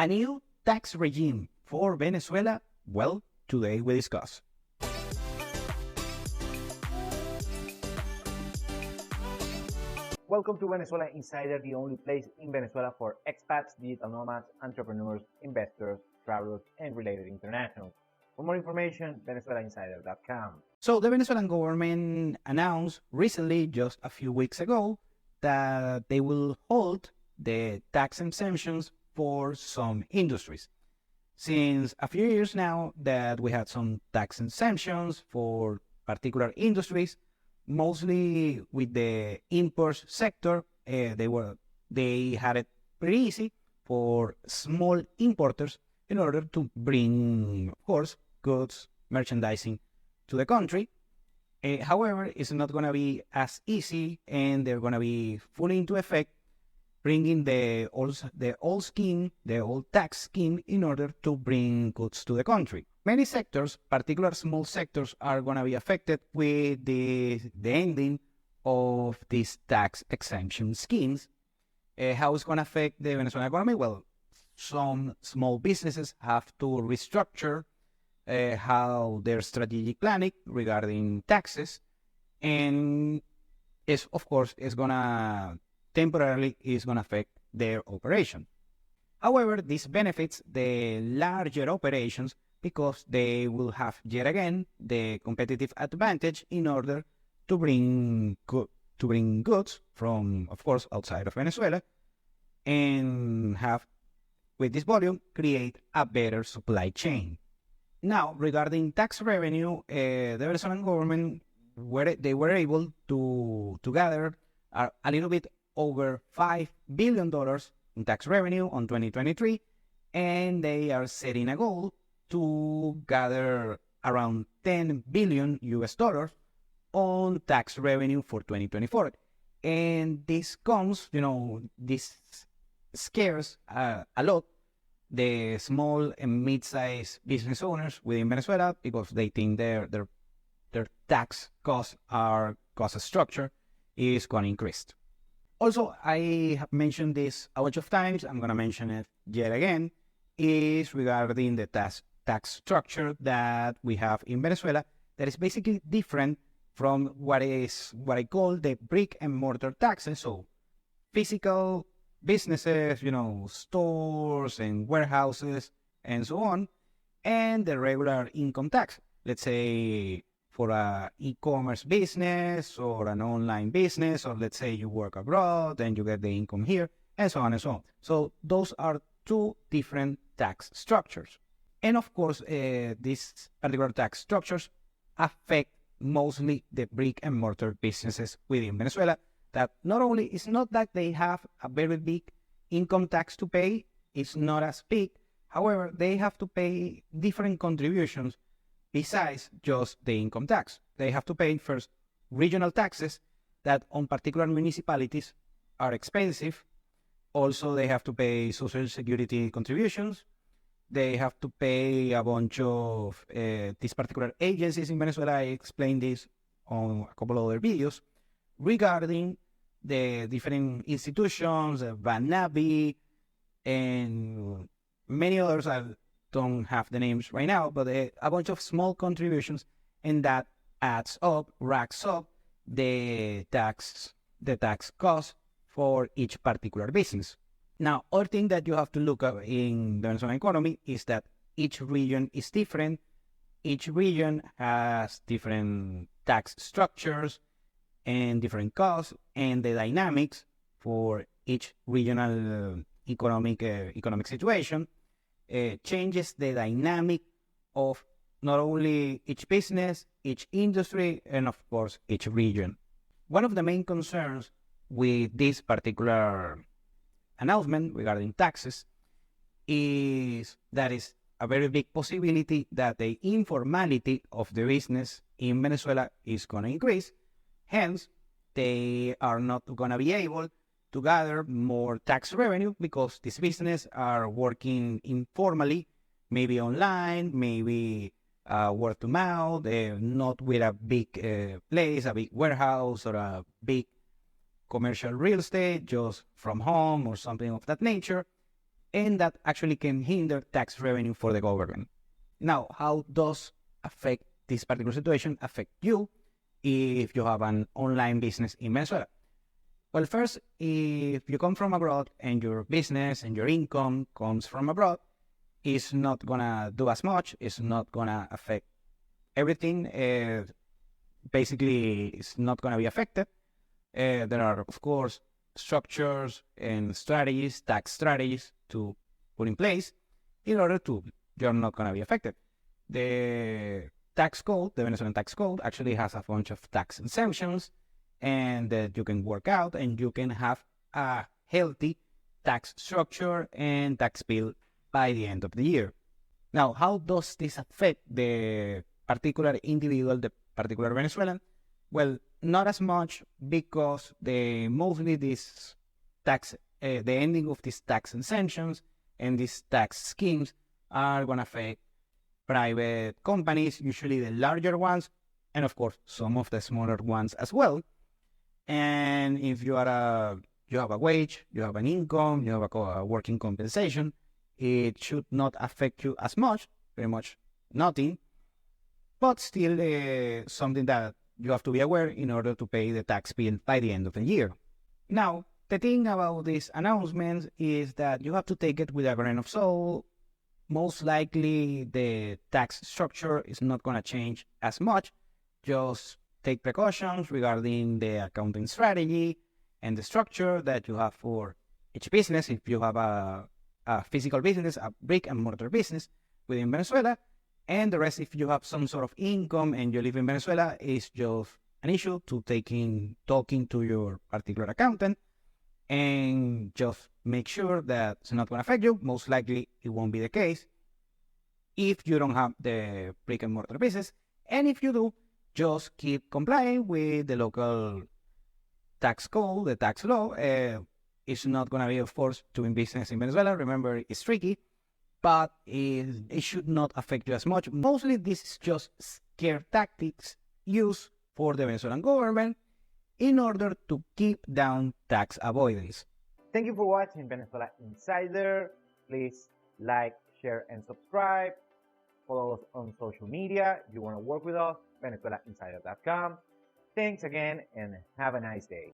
A new tax regime for Venezuela? Well, today we discuss. Welcome to Venezuela Insider, the only place in Venezuela for expats, digital nomads, entrepreneurs, investors, travelers, and related internationals. For more information, venezuelainsider.com. So the Venezuelan government announced recently, just a few weeks ago, that they will hold the tax exemptions for some industries. Since a few years now that we had some tax exemptions for particular industries, mostly with the import sector, they had it pretty easy for small importers in order to bring, of course, goods, merchandising to the country. However, it's not going to be as easy, and they're going to be fully into effect, bringing the old scheme, the old tax scheme, in order to bring goods to the country. Many sectors, particular small sectors, are going to be affected with the ending of these tax exemption schemes. How it's going to affect the Venezuelan economy? Well, some small businesses have to restructure how their strategic planning regarding taxes, and of course, it's going to temporarily affect their operation. However, this benefits the larger operations because they will have yet again the competitive advantage in order to bring goods from, of course, outside of Venezuela, and have, with this volume, create a better supply chain. Now, regarding tax revenue, the Venezuelan government they were able to gather a little bit over $5 billion in tax revenue on 2023, and they are setting a goal to gather around $10 billion on tax revenue for 2024. And this comes, this scares a lot the small and mid-sized business owners within Venezuela, because they think their tax cost structure is going to increase. Also, I have mentioned this a bunch of times, I'm going to mention it yet again, is regarding the tax structure that we have in Venezuela, that is basically different from what I call the brick and mortar taxes. So physical businesses, stores and warehouses and so on, and the regular income tax. Let's say for an e-commerce business or an online business, or let's say you work abroad and you get the income here, and so on and so on. So those are two different tax structures. And of course, these particular tax structures affect mostly the brick and mortar businesses within Venezuela, that not only, it's not that they have a very big income tax to pay, it's not as big. However, they have to pay different contributions besides just the income tax. They have to pay first regional taxes that on particular municipalities are expensive. Also, they have to pay social security contributions. They have to pay a bunch of these particular agencies in Venezuela. I explained this on a couple of other videos regarding the different institutions, Banabi, and many others. I don't have the names right now, but a bunch of small contributions, and that racks up the tax cost for each particular business. Now, other thing that you have to look at in the Venezuelan economy is that each region is different. Each region has different tax structures and different costs, and the dynamics for each regional economic situation changes the dynamic of not only each business, each industry, and of course, each region. One of the main concerns with this particular announcement regarding taxes is that is a very big possibility that the informality of the business in Venezuela is going to increase. Hence, they are not going to be able to gather more tax revenue because these businesses are working informally, maybe online, maybe word to mouth, not with a big place, a big warehouse, or a big commercial real estate, just from home or something of that nature. and that actually can hinder tax revenue for the government. Now, how does affect this particular situation affect you if you have an online business in Venezuela? Well, first, if you come from abroad and your business and your income comes from abroad, it's not gonna do as much. It's not gonna affect everything. Basically, it's not gonna be affected. There are, of course, structures and strategies, tax strategies to put in place in order to you're not gonna be affected. The tax code, the Venezuelan tax code, actually has a bunch of tax exemptions and that you can work out and you can have a healthy tax structure and tax bill by the end of the year. Now, how does this affect the particular individual, the particular Venezuelan? Well, not as much because mostly this tax, the ending of these tax exemptions and these tax schemes are going to affect private companies, usually the larger ones, and of course some of the smaller ones as well. And if you have a wage, you have an income, you have a working compensation, it should not affect you as much, very much nothing, but still something that you have to be aware in order to pay the tax bill by the end of the year. Now, the thing about these announcements is that you have to take it with a grain of salt. Most likely the tax structure is not going to change as much. Just take precautions regarding the accounting strategy and the structure that you have for each business. If you have a physical business, a brick and mortar business within Venezuela, and the rest, if you have some sort of income and you live in Venezuela, is just an issue to talking to your particular accountant and just make sure that it's not going to affect you. Most likely it won't be the case if you don't have the brick and mortar business. And if you do, just keep complying with the local tax code, the tax law. It's not going to be a force doing business in Venezuela. Remember, it's tricky, but it should not affect you as much. Mostly this is just scare tactics used for the Venezuelan government in order to keep down tax avoidance. Thank you for watching Venezuela Insider. Please like, share, and subscribe. Follow us on social media. If you want to work with us, VenezuelaInsider.com. Thanks again and have a nice day.